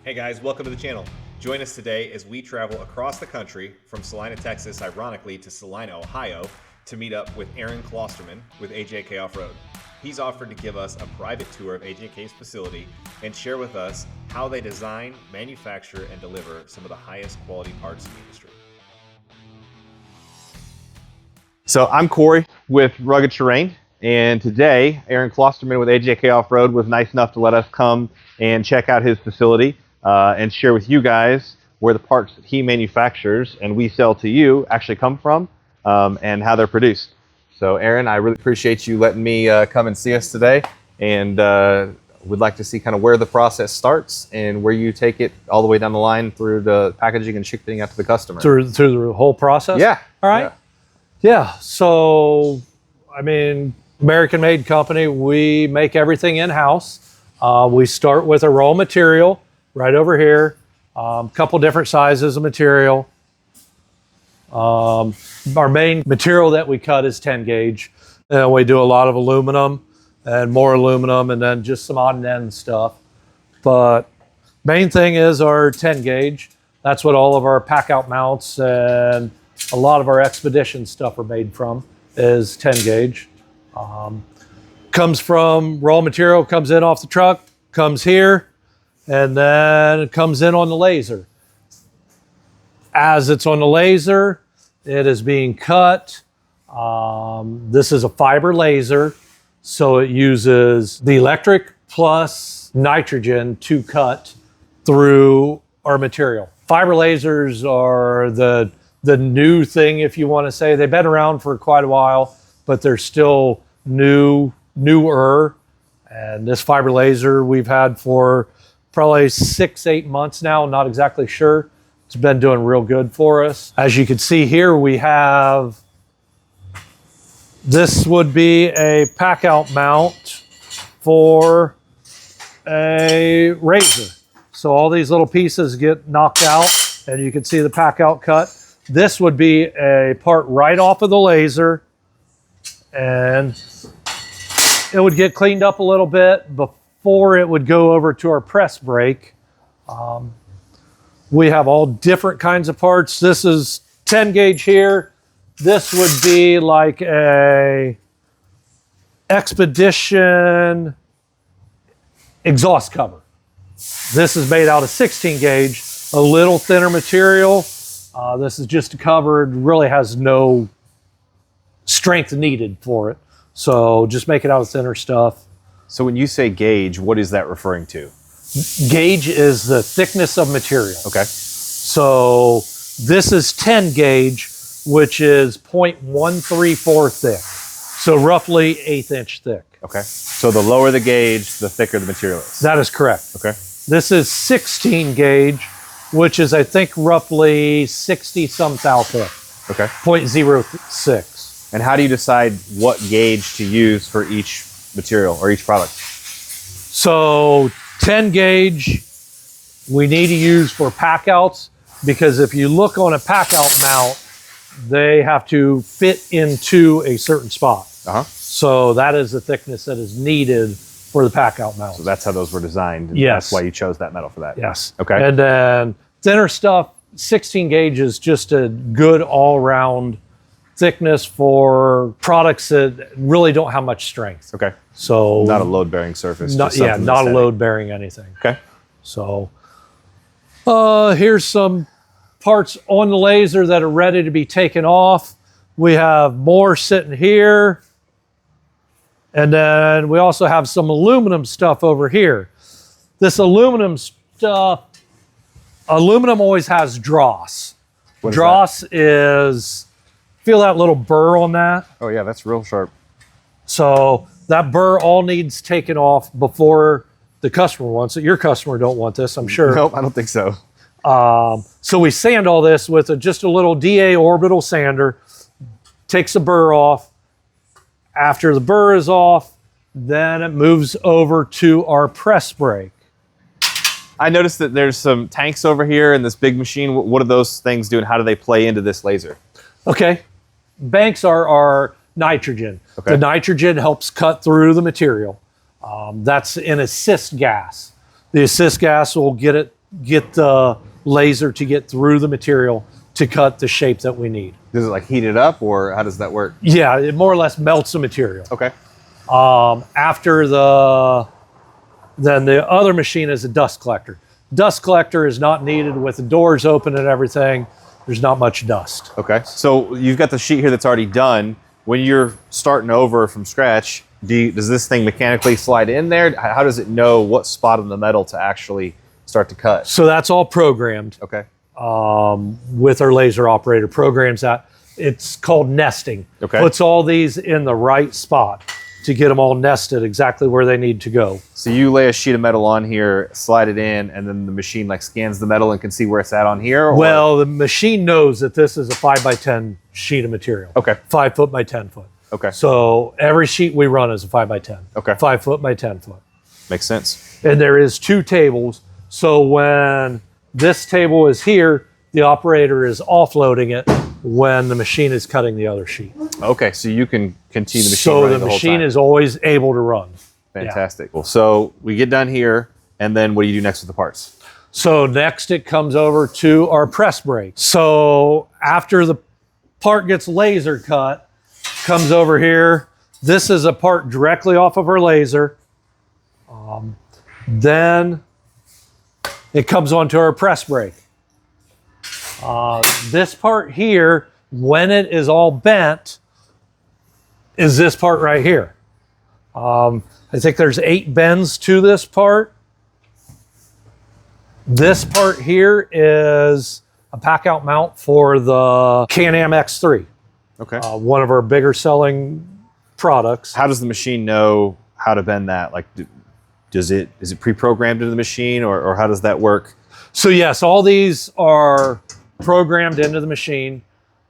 Hey guys, welcome to the channel. Join us today as we travel across the country from Salina, Texas, ironically, to Salina, Ohio, to meet up with Aaron Klosterman with AJK Offroad. He's offered to give us a private tour of AJK's facility and share with us how they design, manufacture, and deliver some of the highest quality parts in the industry. So I'm Corey with Rugged Terrain, and today Aaron Klosterman with AJK Offroad was nice enough to let us come and check out his facility and share with you guys where the parts that he manufactures and we sell to you actually come from and how they're produced. So Aaron, I really appreciate you letting me come and see us today, and would like to see kind of where the process starts and where you take it all the way down the line through the packaging and shipping out to the customer. Through the whole process? Yeah. All right. Yeah. So, I mean, American-made company, we make everything in-house. We start with a raw material right over here, a couple different sizes of material. Our main material that we cut is 10 gauge. And we do a lot of aluminum and more aluminum and then just some odd and end stuff. But main thing is our 10 gauge. That's what all of our pack out mounts and a lot of our expedition stuff are made from, is 10 gauge. Comes from raw material, comes in off the truck, comes here, and then it comes in on the laser. As it's on the laser, it is being cut. This is a fiber laser, so it uses the electric plus nitrogen to cut through our material. Fiber lasers are the new thing, if you want to say. They've been around for quite a while, but they're still newer. And this fiber laser we've had for probably 6-8 months now, not exactly sure. It's been doing real good for us. As you can see here, we have, this would be a pack out mount for a razor. So all these little pieces get knocked out and you can see the pack out cut. This would be a part right off of the laser, and it would get cleaned up a little bit before it would go over to our press brake. We have all different kinds of parts. This is 10 gauge here. This would be like a expedition exhaust cover. This is made out of 16 gauge, a little thinner material. This is just a cover. It really has no strength needed for it. So just make it out of thinner stuff. So when you say gauge, what is that referring to? Gauge is the thickness of material. Okay. So this is 10 gauge, which is 0.134 thick. So roughly 1/8 inch thick. Okay. So the lower the gauge, the thicker the material is. That is correct. Okay. This is 16 gauge, which is, I think, roughly 60 some thou thick. Okay. 0.06. And how do you decide what gauge to use for each material or each product? So 10 gauge we need to use for pack outs, because if you look on a pack out mount, they have to fit into a certain spot. So that is the thickness that is needed for the pack out mount. So that's how those were designed. And yes. That's why you chose that metal for that. Yes. Okay. And then thinner stuff, 16 gauge is just a good all-round thickness for products that really don't have much strength. Okay. So not a load-bearing surface. Not a load-bearing anything. Okay. So here's some parts on the laser that are ready to be taken off. We have more sitting here. And then we also have some aluminum stuff over here. This aluminum stuff, aluminum always has dross. Dross is, feel that little burr on that? Oh yeah, that's real sharp. So that burr all needs taken off before the customer wants it. Your customer don't want this, I'm sure. Nope, I don't think so. So we sand all this with just a little DA orbital sander, takes the burr off. After the burr is off, then it moves over to our press brake. I noticed that there's some tanks over here in this big machine. What do those things do and how do they play into this laser? Okay, banks are our nitrogen. Okay. The nitrogen helps cut through the material. That's an assist gas. The assist gas will get it get the laser to get through the material to cut the shape that we need. Does it like heat it up, or how does that work? Yeah, it more or less melts the material. Okay. Then the other machine is a dust collector. Dust collector is not needed with the doors open and everything. There's not much dust. Okay. So you've got the sheet here that's already done. When you're starting over from scratch, does this thing mechanically slide in there? How does it know what spot on the metal to actually start to cut? So that's all programmed. Okay. With our laser operator programs that. It's called nesting. Okay. Puts all these in the right spot to get them all nested exactly where they need to go. So you lay a sheet of metal on here, slide it in, and then the machine like scans the metal and can see where it's at on here? Or? Well, the machine knows that this is a 5x10 sheet of material. Okay. 5 foot by 10 foot. Okay. So every sheet we run is a 5x10. Okay. 5 foot by 10 foot. Makes sense. And there is 2 tables. So when this table is here, the operator is offloading it when the machine is cutting the other sheet. Okay, so you can continue the machine So running the whole machine time. is always able to run. Fantastic. Well, so we get done here, and then what do you do next with the parts? So next it comes over to our press brake. So after the part gets laser cut, comes over here. This is a part directly off of our laser. Then it comes onto our press brake. This part here, when it is all bent, is this part right here. I think there's 8 bends to this part. This part here is a pack out mount for the Can-Am X3. Okay. One of our bigger selling products. How does the machine know how to bend that? Like, is it pre-programmed into the machine, or how does that work? So yes, all these are programmed into the machine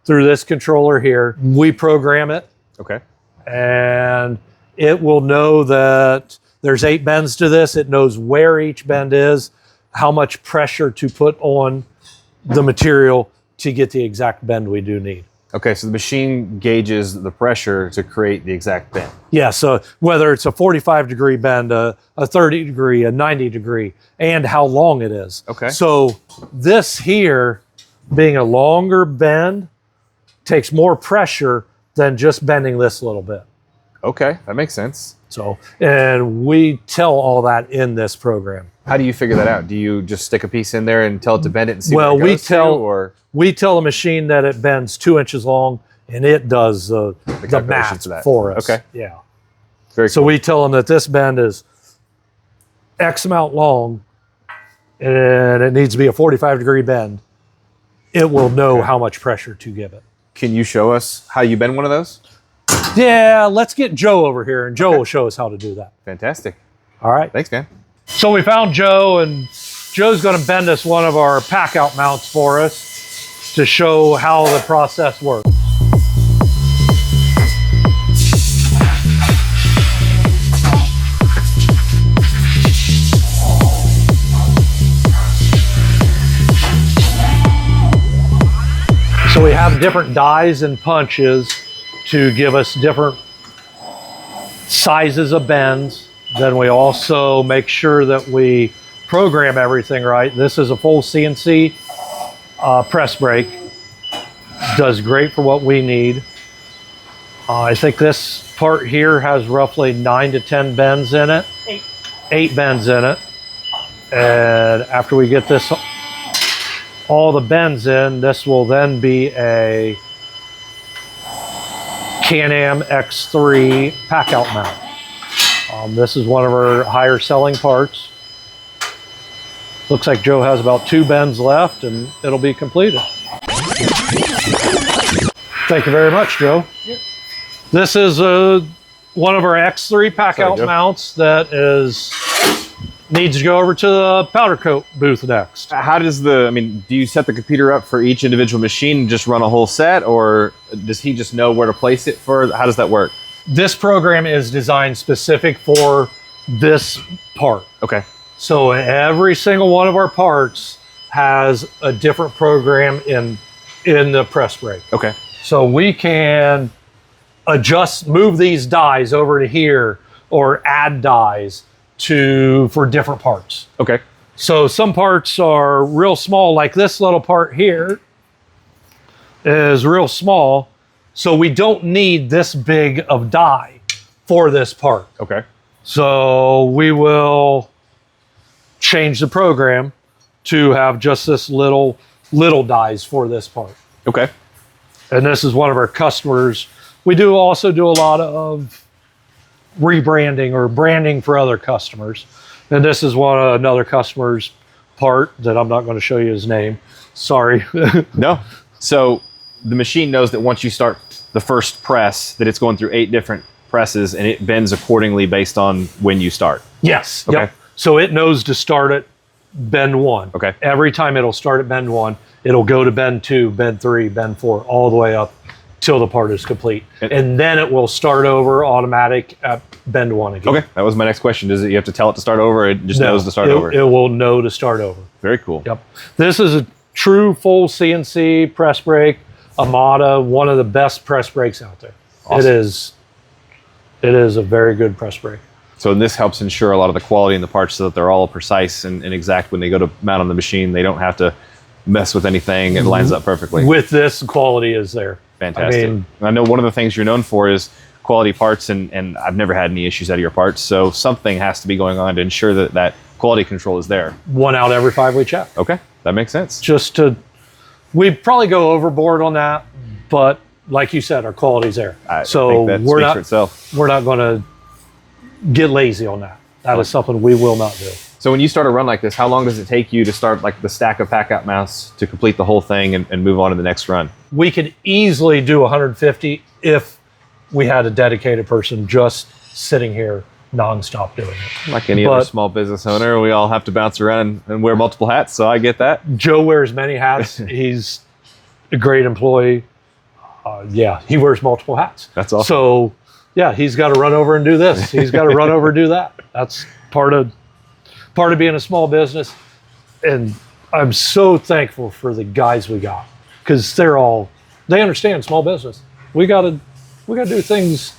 through this controller here. We program it. Okay. And it will know that there's 8 bends to this. It knows where each bend is, how much pressure to put on the material to get the exact bend we do need. Okay, so the machine gauges the pressure to create the exact bend. Yeah, so whether it's a 45-degree bend, a 30-degree, a 90-degree, and how long it is. Okay. So this here, being a longer bend, takes more pressure than just bending this little bit. Okay, that makes sense. So, and we tell all that in this program. How do you figure that out? Do you just stick a piece in there and tell it to bend it and see Well, where it goes we tell the machine that it bends 2 inches long, and it does the math for us. Okay. Yeah. Very So cool. we tell them that this bend is X amount long, and it needs to be a 45-degree bend. It will know how much pressure to give it. Can you show us how you bend one of those? Yeah, let's get Joe over here, and Joe will show us how to do that. Fantastic. All right. Thanks, man. So we found Joe, and Joe's going to bend us one of our pack out mounts for us to show how the process works. So we have different dies and punches to give us different sizes of bends. Then we also make sure that we program everything right. This is a full CNC press brake. Does great for what we need. I think this part here has roughly 9 to 10 bends in it. 8 bends in it. And after we get this, all the bends in, this will then be a Can-Am X3 pack out mount. This is one of our higher selling parts. Looks like Joe has about 2 bends left and it'll be completed. Thank you very much, Joe. Yep. This is one of our X3 pack out mounts that needs to go over to the powder coat booth next. How does do you set the computer up for each individual machine and just run a whole set, or does he just know where to place it how does that work? This program is designed specific for this part. Okay. So every single one of our parts has a different program in the press brake. Okay. So we can move these dies over to here or add dies for different parts. Okay. So some parts are real small, like this little part here is real small. So we don't need this big of die for this part. Okay. So we will change the program to have just this little dies for this part. Okay. And this is one of our customers. We do also do a lot of rebranding or branding for other customers. And this is another customer's part that I'm not going to show you his name. Sorry. No. So the machine knows that once you start the first press, that it's going through 8 different presses, and it bends accordingly based on when you start. Yes. Okay. Yep. So it knows to start at bend 1. Okay. Every time it'll start at bend 1, it'll go to bend 2, bend 3, bend 4, all the way up till the part is complete. And then it will start over automatic at bend 1 again. Okay. That was my next question. Does it, you have to tell it to start over, or it just knows to start over? It will know to start over. Very cool. Yep. This is a true full CNC press brake, Amada, one of the best press brakes out there. Awesome. It is a very good press brake. So this helps ensure a lot of the quality in the parts so that they're all precise and exact when they go to mount on the machine. They don't have to mess with anything. It lines up perfectly. With this, quality is there. Fantastic. I know one of the things you're known for is quality parts, and I've never had any issues out of your parts. So something has to be going on to ensure that that quality control is there. 1 out every 5 we check. Okay, that makes sense. We'd probably go overboard on that, but like you said, our quality's there. I think that speaks for itself. We're not going to get lazy on that. That is something we will not do. So when you start a run like this, how long does it take you to start like the stack of pack out mounts to complete the whole thing and move on to the next run? We could easily do 150 if we had a dedicated person just sitting here nonstop doing it. Like any other small business owner, we all have to bounce around and wear multiple hats, so I get that. Joe wears many hats. He's a great employee. Yeah, he wears multiple hats. That's awesome. So, yeah, he's got to run over and do this. He's got to run over and do that. That's part of being a small business. And I'm so thankful for the guys we got, because they understand small business. We got to do things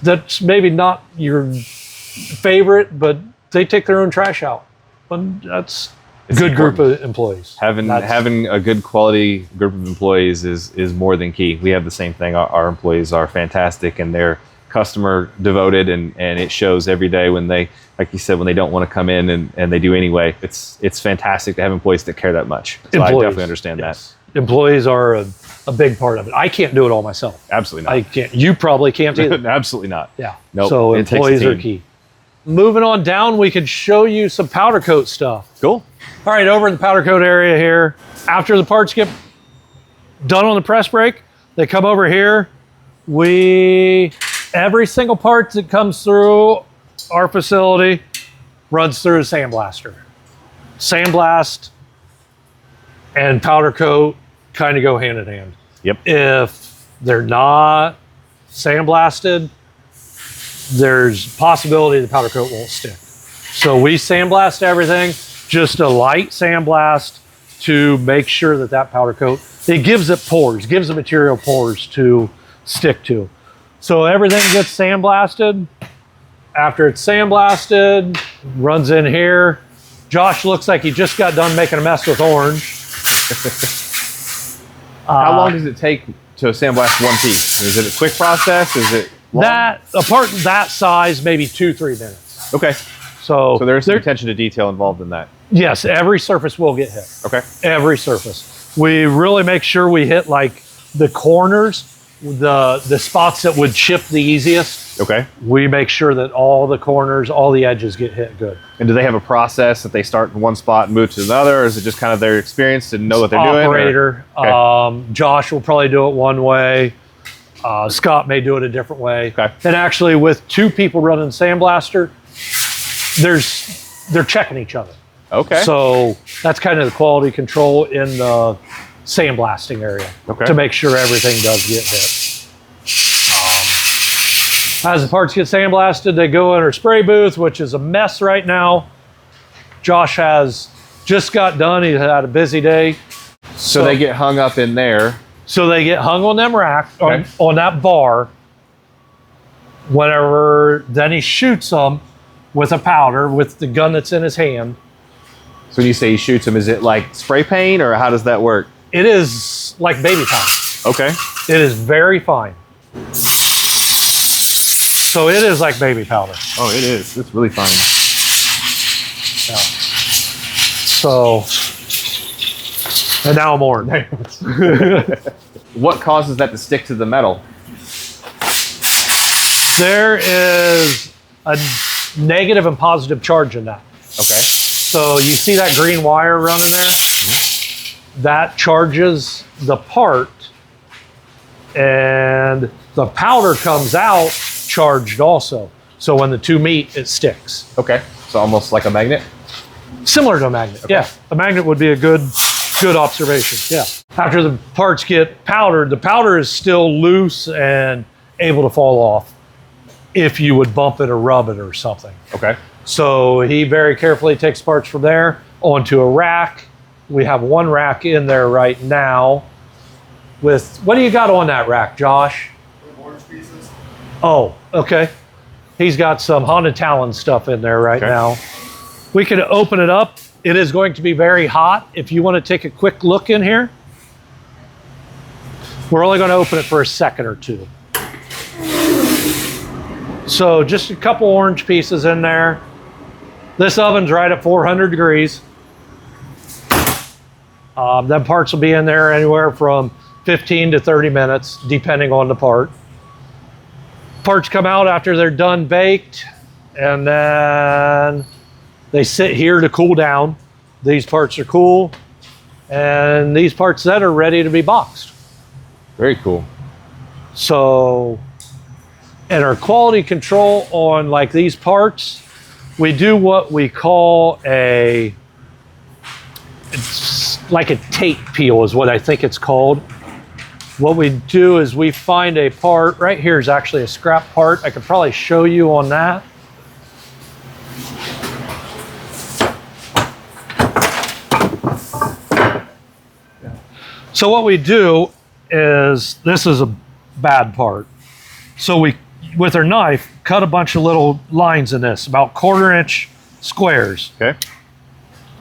that's maybe not your favorite, but they take their own trash out. And that's a good group of employees. Having a good quality group of employees is more than key. We have the same thing. Our employees are fantastic, and they're customer devoted, and it shows every day when they, like you said, when they don't want to come in and they do anyway. It's fantastic to have employees that care that much. So I definitely understand that. Employees are a big part of it. I can't do it all myself. Absolutely not. I can't. You probably can't either. Absolutely not. Yeah. Nope. So employees are key. Moving on down, we could show you some powder coat stuff. Cool. All right, over in the powder coat area here, after the parts get done on the press brake, they come over here. Every single part that comes through our facility runs through a sandblaster. Sandblast and powder coat kind of go hand in hand. Yep. If they're not sandblasted, there's possibility the powder coat won't stick. So we sandblast everything, just a light sandblast to make sure that powder coat, it gives it pores, gives the material pores to stick to. So everything gets sandblasted. After it's sandblasted, runs in here. Josh looks like he just got done making a mess with orange. How long does it take to sandblast one piece? Is it a quick process? Is it long? A part that size, maybe 2-3 minutes. Okay. So there's some attention to detail involved in that. Yes, every surface will get hit. Okay. Every surface. We really make sure we hit like the corners, the spots that would chip the easiest. Okay. We make sure that all the corners, all the edges get hit good. And do they have a process that they start in one spot and move to another, or is it just kind of their experience to know what they're doing? Operator. Okay. Josh will probably do it one way. Scott may do it a different way. Okay. And actually, with 2 people running sandblaster, they're checking each other. Okay. So that's kind of the quality control in the sandblasting area to make sure everything does get hit. As the parts get sandblasted, they go in our spray booth, which is a mess right now. Josh has just got done. He had a busy day. So they get hung up in there. So they get hung on them rack, on that bar. Then he shoots them with a powder, with the gun that's in his hand. So when you say he shoots them, is it like spray paint or how does that work? It is like baby powder. Okay. It is very fine. So it is like baby powder. Oh, it is. It's really fine. Yeah. So, and now I'm orange. What causes that to stick to the metal? There is a negative and positive charge in that. Okay. So you see that green wire running there? That charges the part, and the powder comes out charged also. So when the two meet, it sticks. Okay. So almost like a magnet? Similar to a magnet. Okay. Yeah. A magnet would be a good observation. Yeah. After the parts get powdered, the powder is still loose and able to fall off if you would bump it or rub it or something. Okay. So he very carefully takes parts from there onto a rack. We have one rack in there right now with, what do you got on that rack, Josh? Orange pieces. Oh, okay. He's got some Honda Talon stuff in there right now. We can open it up. It is going to be very hot. If you want to take a quick look in here, we're only going to open it for a second or two. So just a couple orange pieces in there. This oven's right at 400 degrees. Them parts will be in there anywhere from 15 to 30 minutes, depending on the part. Parts come out after they're done baked, and then they sit here to cool down. These parts are cool, and these parts then are ready to be boxed. Very cool. So, and our quality control on like these parts, we do what we call it's like a tape peel is what I think it's called. What we do is we find a part, right here is actually a scrap part. I could probably show you on that. So what we do is, this is a bad part. So we, with our knife, cut a bunch of little lines in this, about 1/4 inch squares. Okay.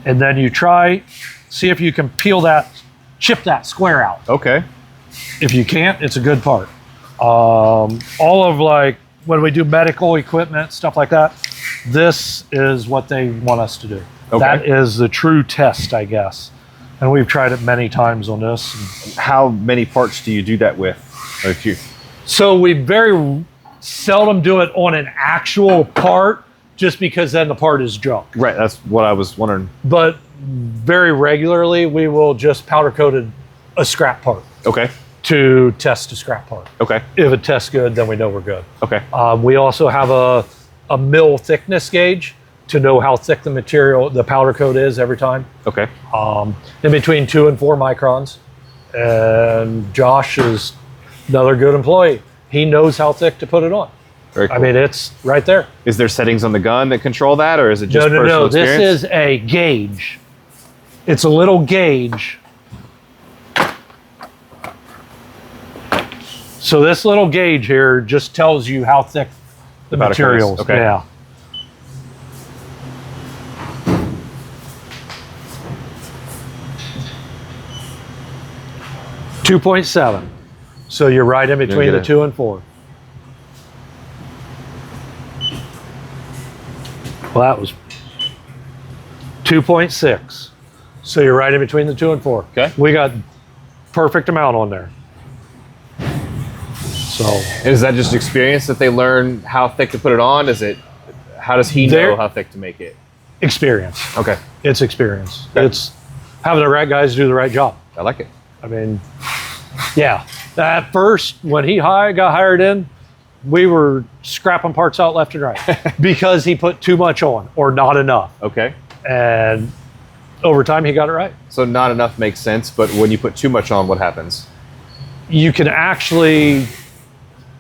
And then you try, see if you can peel that, chip that square out. Okay. If you can't, it's a good part. All of like, when we do medical equipment, stuff like that, this is what they want us to do. Okay. That is the true test, I guess. And we've tried it many times on this. How many parts do you do that with? Or if you... So we very seldom do it on an actual part, just because then the part is junk. Right, that's what I was wondering. But very regularly, we will just powder coat a scrap part. Okay. To test a scrap part. Okay. If it tests good, then we know we're good. Okay. We also have a mill thickness gauge to know how thick the material, the powder coat is every time. Okay. In between 2 and 4 microns. And Josh is another good employee. He knows how thick to put it on. Very cool. I mean, it's right there. Is there settings on the gun that control that, or is it just personal experience? This is a gauge. It's a little gauge. So this little gauge here just tells you how thick the material is. Okay. Yeah. .7. So you're right in between the 2 and 4. Well, that was 2.6. So you're right in between the 2 and 4. Okay. We got perfect amount on there. So Is that just experience that they learn how thick to put it on? Is it, how does he know how thick to make it? experience. Okay. It's experience. Okay. It's having the right guys do the right job. I like it. I mean, yeah. At first, when he got hired in, we were scrapping parts out left and right because he put too much on or not enough. Okay. And over time, he got it right. So not enough makes sense, but when you put too much on, what happens? You can actually,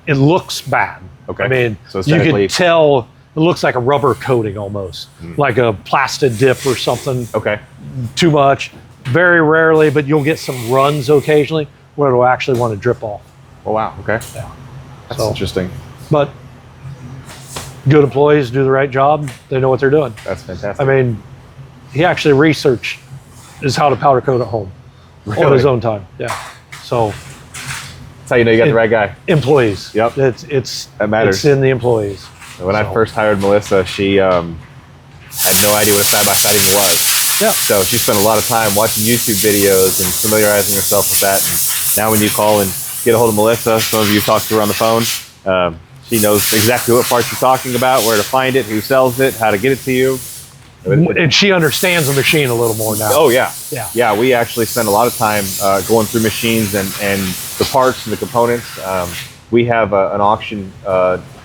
it looks bad. Okay. I mean, So it's you technically- can tell it looks like a rubber coating almost, like a plastic dip or something. Okay. Too much. Very rarely, but you'll get some runs occasionally where it'll actually want to drip off. Oh, wow. Okay. Yeah. That's So- interesting. But good employees do the right job. They know what they're doing. That's fantastic. I mean, he actually researched is how to powder coat at home on his own time. Yeah. So that's how you know you got the right guy. Employees. Yep. That matters. It's in the employees. When I first hired Melissa, she had no idea what a side-by-side even was. Yeah. So she spent a lot of time watching YouTube videos and familiarizing herself with that. And now when you call and get a hold of Melissa, some of you talk to her on the phone, she knows exactly what parts you're talking about, where to find it, who sells it, how to get it to you. And she understands the machine a little more now. Oh, yeah. Yeah. Yeah, we actually spend a lot of time going through machines and the parts and the components. We have an auction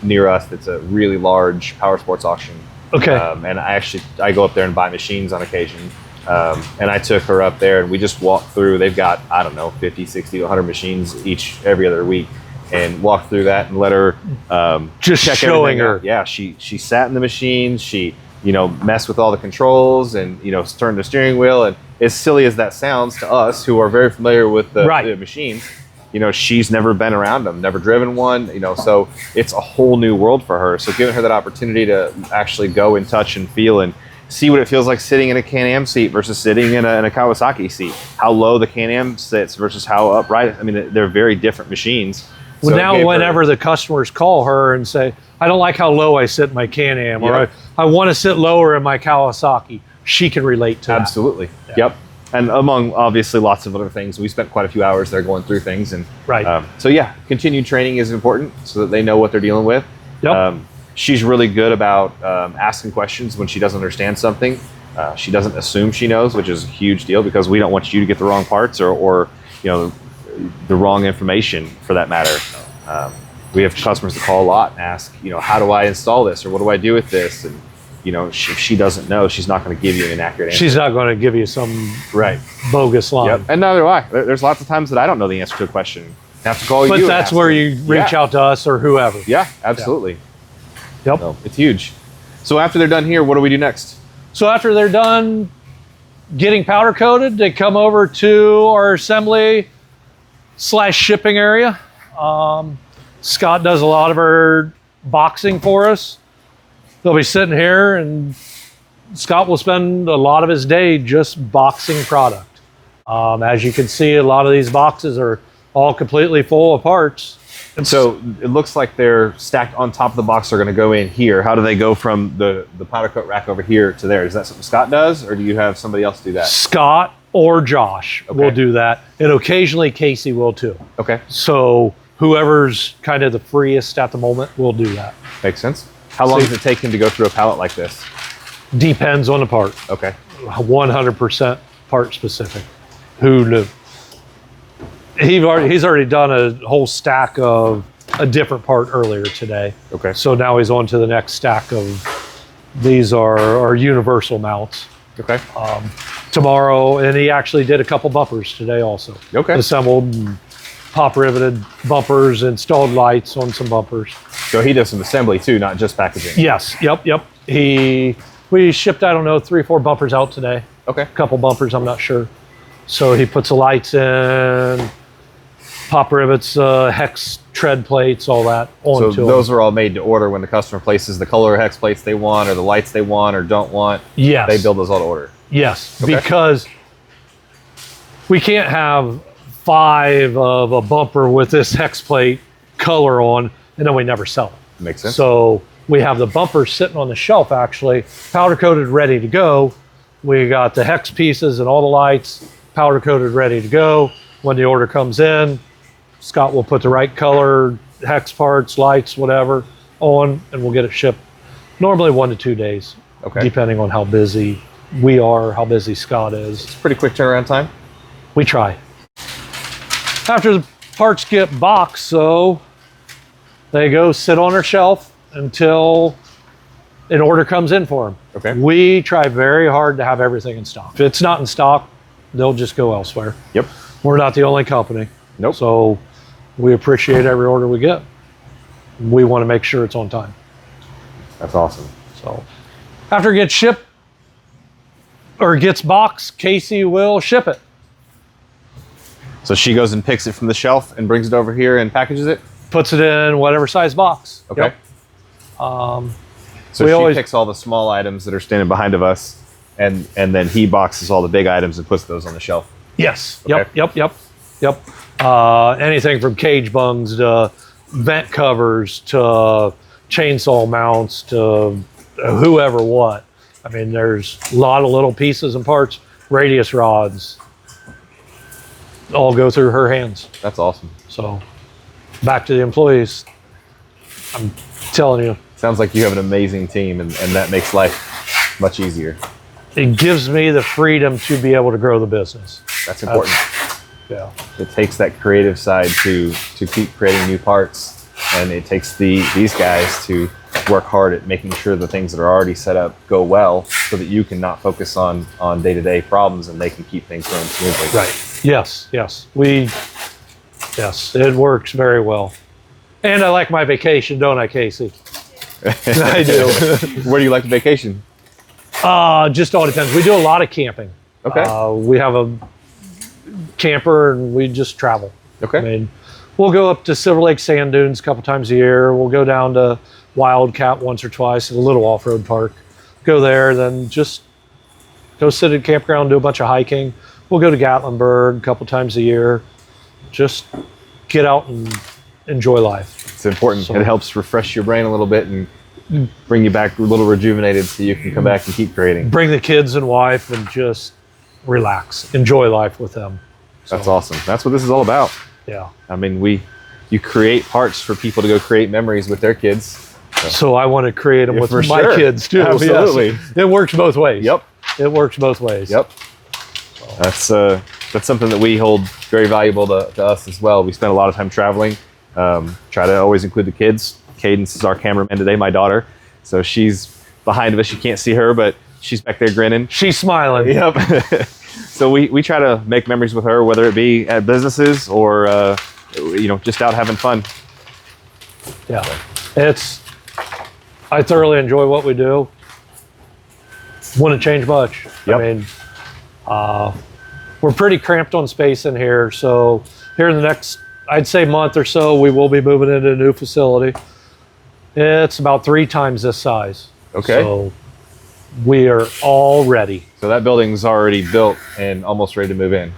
near us that's a really large power sports auction. Okay. And I go up there and buy machines on occasion. And I took her up there and we just walked through. They've got, I don't know, 50, 60, 100 machines every other week. And walked through that and let her just check showing her. out. Yeah, she sat in the machine. She messed with all the controls and turned the steering wheel. And as silly as that sounds to us, who are very familiar with the machines, she's never been around them, never driven one. So it's a whole new world for her. So giving her that opportunity to actually go and touch and feel and see what it feels like sitting in a Can-Am seat versus sitting in a Kawasaki seat. How low the Can-Am sits versus how upright. I mean, they're very different machines. Well, So now whenever the customers call her and say, I don't like how low I sit in my Can-Am, or I want to sit lower in my Kawasaki, she can relate to Absolutely. that. Yeah. Yep. And among obviously lots of other things, we spent quite a few hours there going through things. And Right. So yeah, continued training is important so that they know what they're dealing with. Yep. She's really good about asking questions when she doesn't understand something. She doesn't assume she knows, which is a huge deal because we don't want you to get the wrong parts or the wrong information for that matter. We have customers that call a lot and ask, how do I install this or what do I do with this? And if she doesn't know, she's not going to give you an inaccurate answer. She's not going to give you some bogus line. Yep. And neither do I. There's lots of times that I don't know the answer to a question. I have to call you. But that's where you reach out to us or whoever. Yeah, absolutely. Yep. So it's huge. So after they're done here, what do we do next? So after they're done getting powder coated, they come over to our assembly / shipping area. Scott does a lot of our boxing for us. They'll be sitting here and Scott will spend a lot of his day just boxing product. As you can see, a lot of these boxes are all completely full of parts. And so it looks like they're stacked on top of the box. They're going to go in here. How do they go from the powder coat rack over here to there? Is that something Scott does, or do you have somebody else do that? Scott or Josh will do that, and occasionally Casey will too. Okay. So whoever's kind of the freest at the moment will do that. Makes sense. How long does it take him to go through a pallet like this? Depends on the part. Okay. 100% part specific. Who knew? He's already done a whole stack of a different part earlier today. Okay. So now he's on to the next stack of, these are our universal mounts. Okay. Tomorrow, and he actually did a couple bumpers today also. Okay. Assembled and pop riveted bumpers, installed lights on some bumpers. So he does some assembly too, not just packaging. Yes, yep. We shipped, I don't know, 3 or 4 bumpers out today. Okay. A couple bumpers, I'm not sure. So he puts the lights in, pop rivets, hex tread plates, all that onto So those are all made to order when the customer places the color hex plates they want or the lights they want or don't want. Yes. They build those all to order. Yes, Okay. because we can't have 5 of a bumper with this hex plate color on, and then we never sell it. Makes sense. So we have the bumpers sitting on the shelf, actually, powder coated, ready to go. We got the hex pieces and all the lights powder coated, ready to go. When the order comes in, Scott will put the right color, hex parts, lights, whatever, on, and we'll get it shipped. Normally 1 to 2 days, depending on how busy we are, how busy Scott is. It's pretty quick turnaround time. We try. After the parts get boxed, so they go sit on our shelf until an order comes in for them. Okay. We try very hard to have everything in stock. If it's not in stock, they'll just go elsewhere. Yep. We're not the only company. Nope. So we appreciate every order we get. We want to make sure it's on time. That's awesome. So after it gets shipped or gets boxed, Casey will ship it. So she goes and picks it from the shelf and brings it over here and packages it? Puts it in whatever size box. Okay. Yep. So she picks all the small items that are standing behind of us and then he boxes all the big items and puts those on the shelf. Yes. Okay. Yep. Anything from cage bungs to vent covers to chainsaw mounts to whoever what. I mean, there's a lot of little pieces and parts, radius rods, all go through her hands. That's awesome. So back to the employees. I'm telling you. Sounds like you have an amazing team, and that makes life much easier. It gives me the freedom to be able to grow the business. That's important. Yeah. It takes that creative side to keep creating new parts, and it takes these guys to work hard at making sure the things that are already set up go well, so that you can not focus on day-to-day problems and they can keep things going smoothly. Right. Yes. Yes, it works very well. And I like my vacation, don't I, Casey? I do. Where do you like to vacation? Just all depends. We do a lot of camping. Okay. We have a camper and we just travel. Okay. I mean, we'll go up to Silver Lake Sand Dunes a couple times a year. We'll go down to Wildcat once or twice at a little off-road park. Go there, then just go sit at a campground, do a bunch of hiking. We'll go to Gatlinburg a couple times a year. Just get out and enjoy life. It's important. So, it helps refresh your brain a little bit and bring you back a little rejuvenated, so you can come back and keep creating. bring the kids and wife and just relax, enjoy life with them. That's awesome. That's what this is all about. Yeah. I mean, you create parts for people to go create memories with their kids. So I want to create them with for my sure. kids too. Absolutely. Yes. It works both ways. Yep. It works both ways. Yep. That's something that we hold very valuable to us as well. We spend a lot of time traveling. Try to always include the kids. Cadence is our cameraman today, my daughter. So she's behind us. You can't see her, but she's back there grinning. She's smiling. Yep. So we try to make memories with her, whether it be at businesses or just out having fun. Yeah. I thoroughly enjoy what we do. Wouldn't change much. Yep. I mean, we're pretty cramped on space in here. So here in the next, I'd say month or so, we will be moving into a new facility. It's about 3 times this size. Okay. So we are all ready. So that building's already built and almost ready to move in.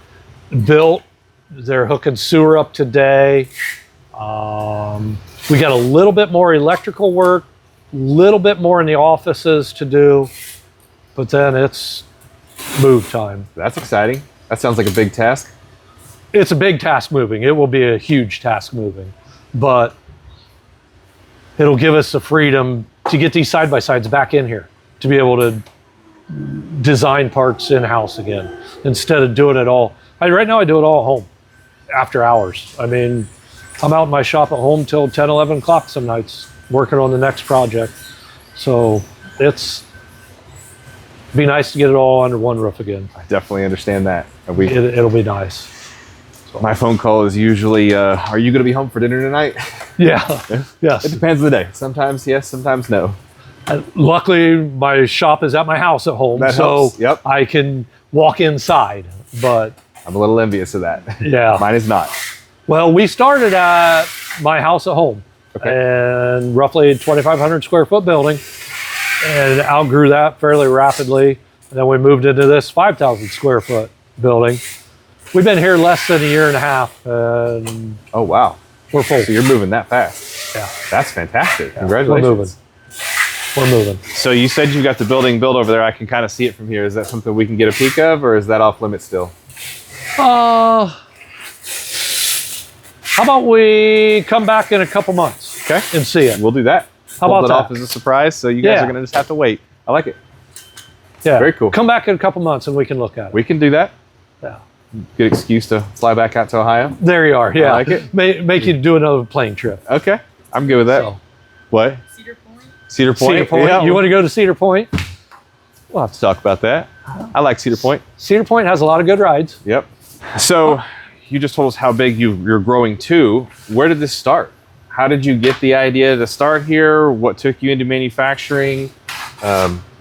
Built. They're hooking sewer up today. We got a little bit more electrical work, a little bit more in the offices to do, but then it's move time. That's exciting. That sounds like a big task. It's a big task moving. It will be a huge task moving, but it'll give us the freedom to get these side-by-sides back in here, to be able to design parts in-house again, instead of doing it all. Right now I do it all at home after hours. I mean, I'm out in my shop at home till 10, 11 o'clock some nights working on the next project. So it'd be nice to get it all under one roof again. I definitely understand that. It'll be nice. My phone call is usually, are you going to be home for dinner tonight? Yeah. Yes. It depends on the day. Sometimes yes, sometimes no. Luckily, my shop is at my house at home, That so helps. Yep. I can walk inside. But I'm a little envious of that. yeah. Mine is not. Well, we started at my house at home, Okay. and roughly a 2,500 square foot building, and outgrew that fairly rapidly. And then we moved into this 5,000 square foot building. We've been here less than a year and a half, and Oh, wow. we're full. So you're moving that fast. Yeah, That's fantastic. we're Congratulations. moving. We're moving. So you said you've got the building built over there. I can kind of see it from here. Is that something we can get a peek of, or is that off limits still? How about we come back in a couple months Okay. and see it? We'll do that. How Hold about it off that? as a surprise, so you guys Yeah. are going to just have to wait. I like it. Yeah, Very cool. Come back in a couple months and we can look at it. We can do that. Yeah. Good excuse to fly back out to Ohio. There you are. Yeah, like it. Make you do another plane trip. Okay. I'm good with that. So, What? Cedar Point. Cedar Point? Cedar Point. Yeah, You want to go to Cedar Point? we'll have to talk about that. I like Cedar Point. Cedar Point has a lot of good rides. Yep. So you just told us how big you're growing to. Where did this start? How did you get the idea to start here? What took you into manufacturing?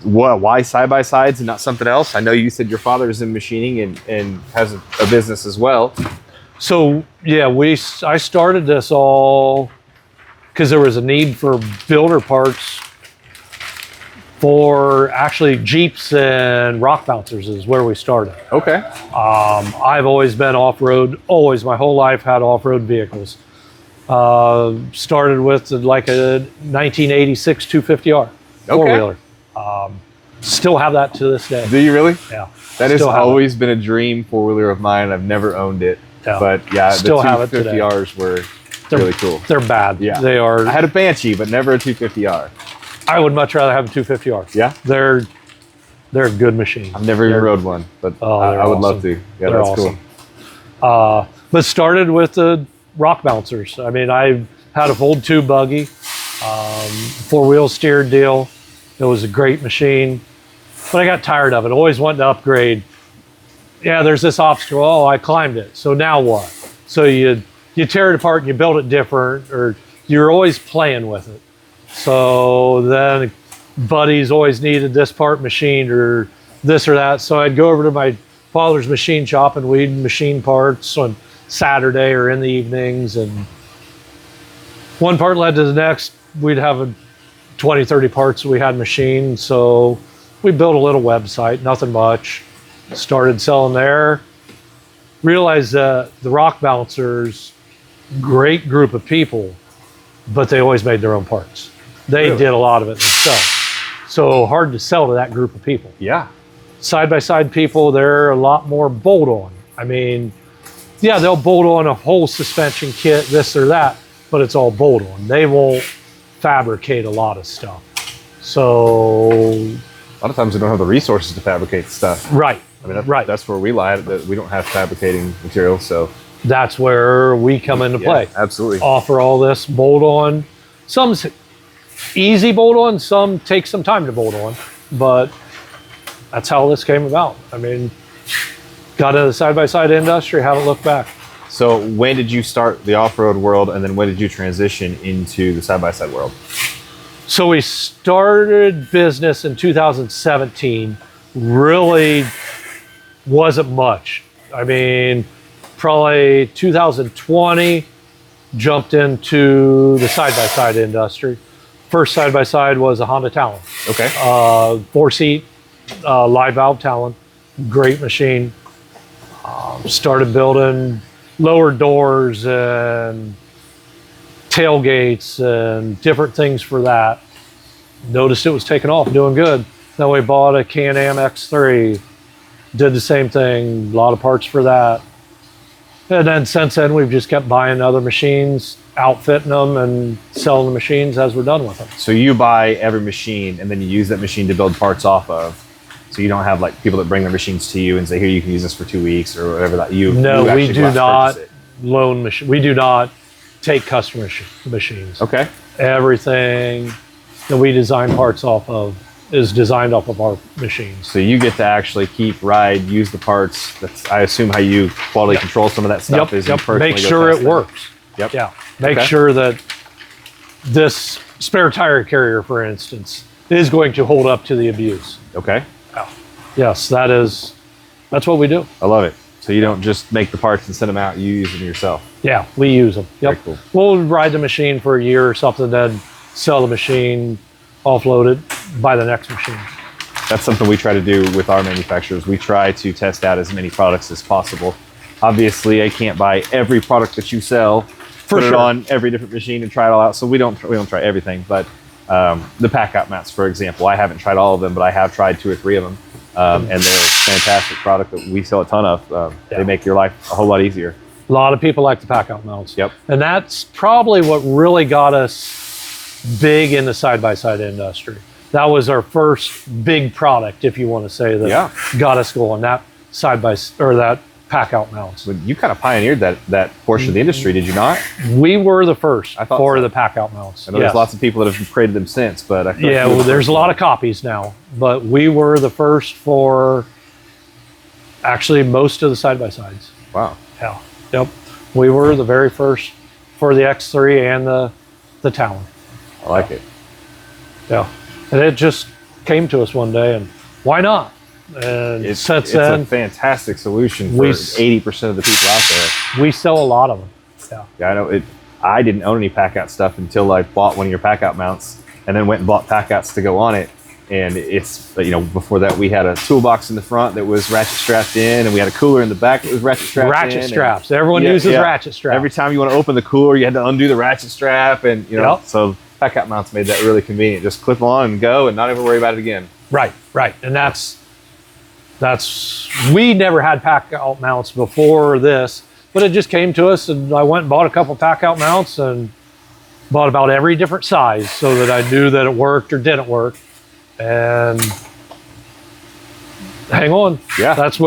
Why side-by-sides and not something else? I know you said your father is in machining and has a business as well. So yeah, I started this all because there was a need for builder parts for actually Jeeps and rock bouncers is where we started. Okay. I've always been off-road, always, my whole life had off-road vehicles. Started with like a 1986 250R four-wheeler. Still have that to this day. Do you really? Yeah. That has always been a dream four-wheeler of mine. I've never owned it. Yeah. But yeah, still the have it today. 250Rs were really cool. They're bad. Yeah. They are. I had a Banshee, but never a 250R. I would much rather have a 250R. Yeah? They're a good machine. I've never even rode one, but I would love to. Yeah, they're that's awesome. cool. But started with the rock bouncers. I mean, I had a fold tube buggy, four-wheel steered deal. It was a great machine, but I got tired of it. Always wanted to upgrade. Yeah, there's this obstacle. Oh, I climbed it. So now what? So you tear it apart and you build it different, or you're always playing with it. So then buddies always needed this part machined or this or that. So I'd go over to my father's machine shop and we'd machine parts on Saturday or in the evenings. And one part led to the next. We'd have 20, 30 parts that we had machined. So we built a little website, nothing much. Started selling there. Realized that the rock bouncers, great group of people, but they always made their own parts. They did a lot of it themselves. So hard to sell to that group of people. Yeah. Side-by-side people, they're a lot more bolt-on. I mean, yeah, they'll bolt on a whole suspension kit, this or that, but it's all bolt-on. They won't fabricate a lot of stuff. So a lot of times we don't have the resources to fabricate stuff. Right. I mean, that's where we lie, that we don't have fabricating material, so. That's where we come into play. Absolutely. Offer all this bolt-on. Some's easy bolt-on, some take some time to bolt on, but that's how this came about. I mean, got into the side-by-side industry, haven't looked back. So when did you start the off-road world, and then when did you transition into the side-by-side world? So we started business in 2017. Really wasn't much. I mean, probably 2020, jumped into the side-by-side industry. First side-by-side was a Honda Talon. Okay. 4-seat, live valve Talon. Great machine. Started building lower doors and tailgates and different things for that. Noticed it was taking off, doing good. Then we bought a Can-Am X3. Did the same thing, a lot of parts for that. And then since then, we've just kept buying other machines, outfitting them, and selling the machines as we're done with them. So you buy every machine, and then you use that machine to build parts off of. So you don't have like people that bring their machines to you and say, here, you can use this for 2 weeks or whatever that you. No, you we do not loan machine. We do not take customer machines. Okay. Everything that we design parts off of is designed off of our machines. So you get to actually keep, ride, use the parts. That's, I assume, how you quality control some of that stuff. Is you personally make sure it works. Yep. Yeah. Make sure that this spare tire carrier, for instance, is going to hold up to the abuse. Okay. Yeah. Yes, that's what we do. I love it. So you don't just make the parts and send them out, you use them yourself. Yeah, we use them. Yep. Very cool. We'll ride the machine for a year or something, then sell the machine, offload it, buy the next machine. That's something we try to do with our manufacturers. We try to test out as many products as possible. Obviously, I can't buy every product that you sell, put it on every different machine and try it all out. So we don't try everything. But the pack out mounts, for example, I haven't tried all of them, but I have tried 2 or 3 of them. And they're a fantastic product that we sell a ton of. They make your life a whole lot easier. A lot of people like the pack out mounts. Yep. And that's probably what really got us big in the side-by-side industry. That was our first big product, if you want to say that, got us going. That that pack out mounts. But you kind of pioneered that portion of the industry, did you not? We were the first for so. The pack out mounts. I know there's lots of people that have created them since, but I feel well, there's a lot of copies now, but we were the first for actually most of the side-by-sides. Wow. Yeah. Yep. We were the very first for the X3 and the Talon. I like it. Yeah. And it just came to us one day, and why not? And since then, it's a fantastic solution for 80% of the people out there. We sell a lot of them. Yeah. Yeah, I know it. I didn't own any pack out stuff until I bought one of your pack out mounts, and then went and bought pack outs to go on it. And it's, you know, before that we had a toolbox in the front that was ratchet strapped in, and we had a cooler in the back that was ratchet strapped in. Ratchet straps. Everyone uses ratchet straps. Every time you want to open the cooler, you had to undo the ratchet strap, and you know, so pack out mounts made that really convenient. Just clip on and go, and not even worry about it again. Right, right. And that's we never had pack out mounts before this, but it just came to us, and I went and bought a couple pack out mounts and bought about every different size so that I knew that it worked or didn't work. And hang on. Yeah. That's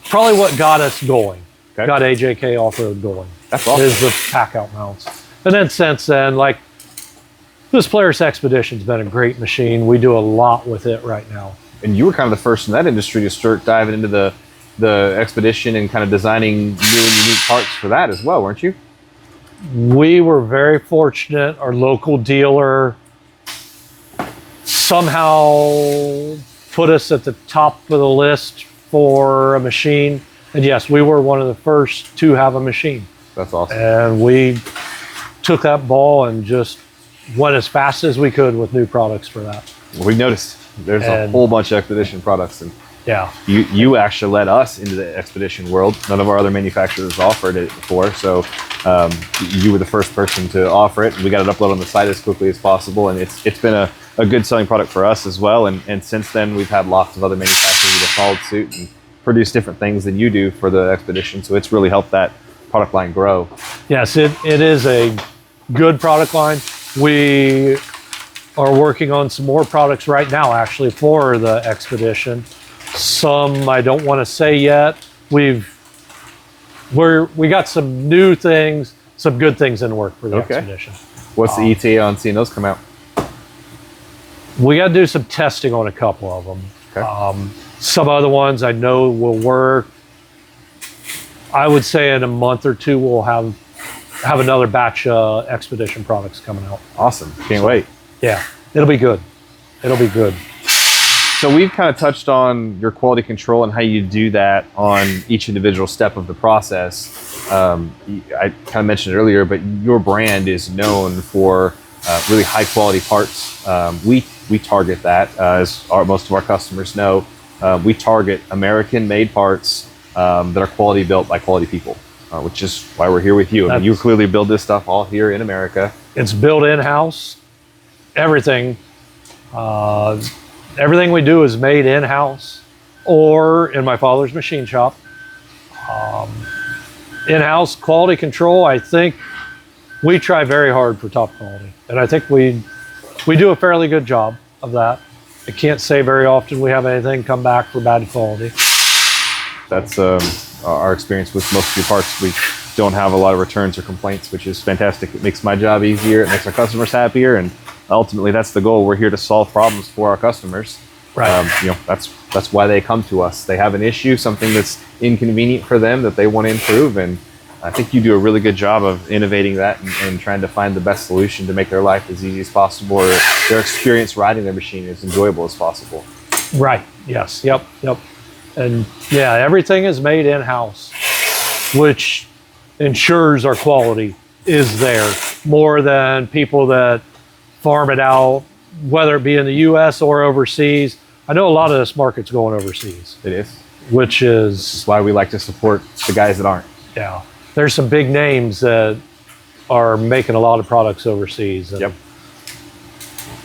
probably what got us going. Okay. Got AJK Offroad going. That's awesome. Is the pack out mounts. And then since then, like, this Polaris Expedition's been a great machine. We do a lot with it right now. And you were kind of the first in that industry to start diving into the Expedition and kind of designing new and unique parts for that as well, weren't you? We were very fortunate. Our local dealer somehow put us at the top of the list for a machine. And yes, we were one of the first to have a machine. That's awesome. And we took that ball and just went as fast as we could with new products for that. Well, we noticed there's a whole bunch of Expedition products, and yeah, you actually led us into the Expedition world. None of our other manufacturers offered it before, so you were the first person to offer it. We got it uploaded on the site as quickly as possible, and it's been a good selling product for us as well. And since then, we've had lots of other manufacturers that have followed suit and produce different things than you do for the Expedition. So it's really helped that product line grow. Yes, it is a good product line. We are working on some more products right now, actually, for the Expedition. Some I don't want to say yet. We got some new things, some good things in the work for the Expedition. What's the ETA on seeing those come out? We got to do some testing on a couple of them. Okay. Some other ones I know will work. I would say in a month or two we'll have another batch of Expedition products coming out. Awesome. Can't wait. Yeah, it'll be good. It'll be good. So we've kind of touched on your quality control and how you do that on each individual step of the process. I kind of mentioned it earlier, but your brand is known for really high quality parts. We target that, as most of our customers know. We target American made parts that are quality built by quality people, which is why we're here with you. I mean, you clearly build this stuff all here in America. It's built in-house. Everything. Everything we do is made in-house or in my father's machine shop. In-house quality control, I think we try very hard for top quality. And I think we do a fairly good job of that. I can't say very often we have anything come back for bad quality. That's our experience with most of your parts. We don't have a lot of returns or complaints, which is fantastic. It makes my job easier. It makes our customers happier, and ultimately that's the goal. We're here to solve problems for our customers. Right. That's why they come to us. They have an issue, something that's inconvenient for them that they want to improve, and I think you do a really good job of innovating that and trying to find the best solution to make their life as easy as possible, or their experience riding their machine as enjoyable as possible. Right. Yes. Yep. And yeah, everything is made in-house, which ensures our quality is there more than people that farm it out, whether it be in the US or overseas. I know a lot of this market's going overseas. It is. Which is why we like to support the guys that aren't. Yeah. There's some big names that are making a lot of products overseas. And yep.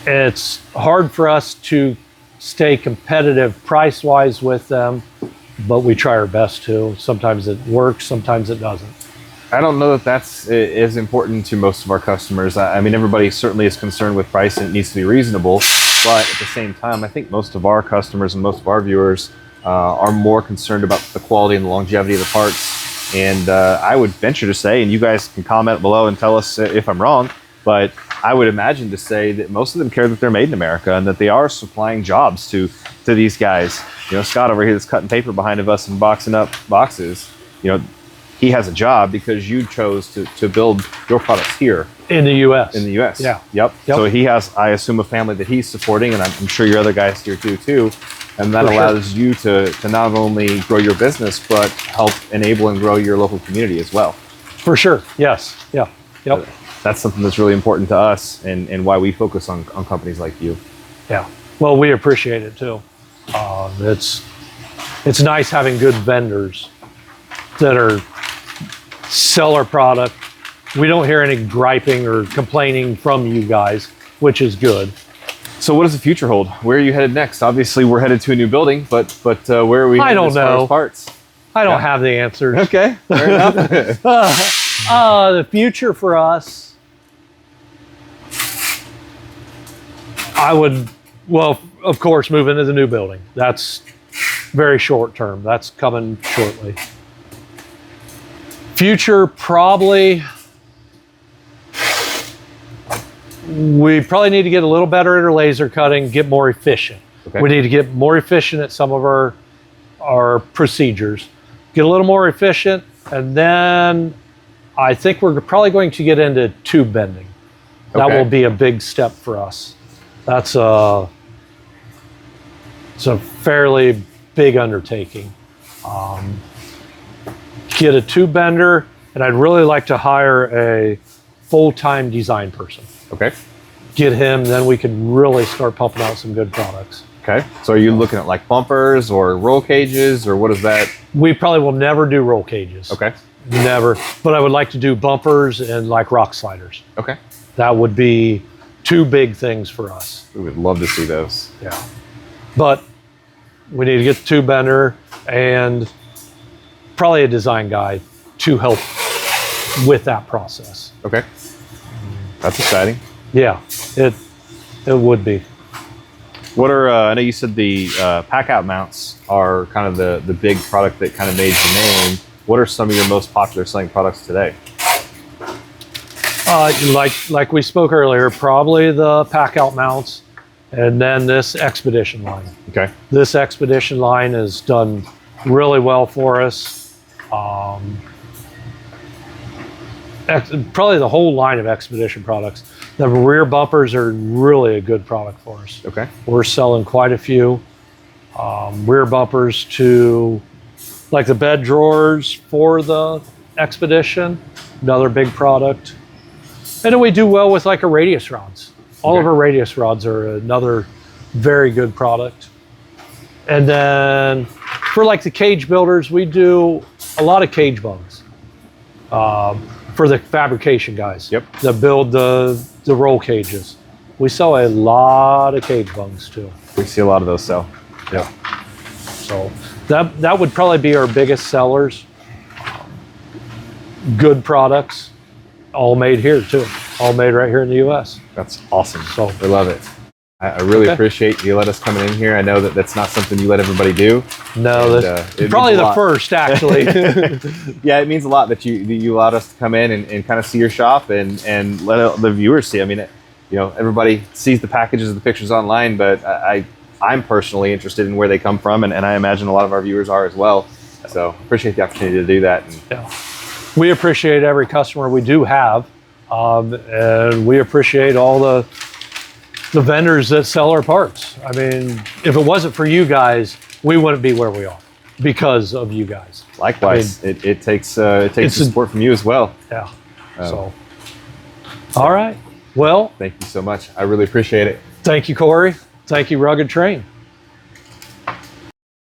It's hard for us to stay competitive price-wise with them, but we try our best to. Sometimes it works, sometimes it doesn't. I don't know that that's as important to most of our customers. I mean, everybody certainly is concerned with price and it needs to be reasonable, but at the same time, I think most of our customers and most of our viewers are more concerned about the quality and the longevity of the parts. And I would venture to say, and you guys can comment below and tell us if I'm wrong, but I would imagine to say that most of them care that they're made in America and that they are supplying jobs to these guys. You know, Scott over here that's cutting paper behind of us and boxing up boxes, you know, he has a job because you chose to build your products here. In the U.S. In the U.S. Yeah. Yep. So he has, I assume, a family that he's supporting, and I'm sure your other guys here too. And that allows you to not only grow your business, but help enable and grow your local community as well. For sure. Yes. Yeah. Yep. That's something that's really important to us and why we focus on companies like you. Yeah. Well, we appreciate it too. It's nice having good vendors that are sell our product. We don't hear any griping or complaining from you guys, which is good. So what does the future hold? Where are you headed next? Obviously, we're headed to a new building, but where are we headed as far as parts? I don't have the answers. Okay, fair enough. The future for us, well, of course, move into the new building. That's very short term. That's coming shortly. Future, probably, we probably need to get a little better at our laser cutting, get more efficient. Okay. We need to get more efficient at some of our procedures, get a little more efficient, and then I think we're probably going to get into tube bending. That Okay. will be a big step for us. It's a fairly big undertaking. Get a tube bender, and I'd really like to hire a full-time design person. Okay. Get him, then we can really start pumping out some good products. Okay. So are you looking at like bumpers or roll cages, or what is that? We probably will never do roll cages. Okay. Never. But I would like to do bumpers and like rock sliders. Okay. That would be two big things for us. We would love to see those. Yeah. But we need to get the tube bender and probably a design guy to help with that process. Okay. That's exciting. Yeah, it would be. What are, I know you said the pack out mounts are kind of the big product that kind of made your name. What are some of your most popular selling products today? Like we spoke earlier, probably the pack out mounts, and then this Expedition line. Okay. This Expedition line has done really well for us. Probably the whole line of Expedition products. The rear bumpers are really a good product for us. Okay. We're selling quite a few rear bumpers to like the bed drawers for the Expedition, another big product. And then we do well with like our radius rods. All of our radius rods are another very good product. And then for like the cage builders, we do a lot of cage bungs for the fabrication guys. Yep. That build the roll cages. We sell a lot of cage bungs too. We see a lot of those sell. Yeah. So that would probably be our biggest sellers. Good products, all made here too. All made right here in the US. That's awesome. So we love it. I really appreciate you let us come in here. I know that that's not something you let everybody do. No, that's probably the first, actually. Yeah, it means a lot that you allowed us to come in and kind of see your shop and let the viewers see. I mean, everybody sees the packages, the pictures online, but I'm personally interested in where they come from, and I imagine a lot of our viewers are as well. So appreciate the opportunity to do that. Yeah. We appreciate every customer we do have, and we appreciate all the vendors that sell our parts. I mean, if it wasn't for you guys, we wouldn't be where we are because of you guys. Likewise, I mean, it takes the support from you as well. Yeah. So, all right. Well, thank you so much. I really appreciate it. Thank you, Corey. Thank you, Rugged Terrain.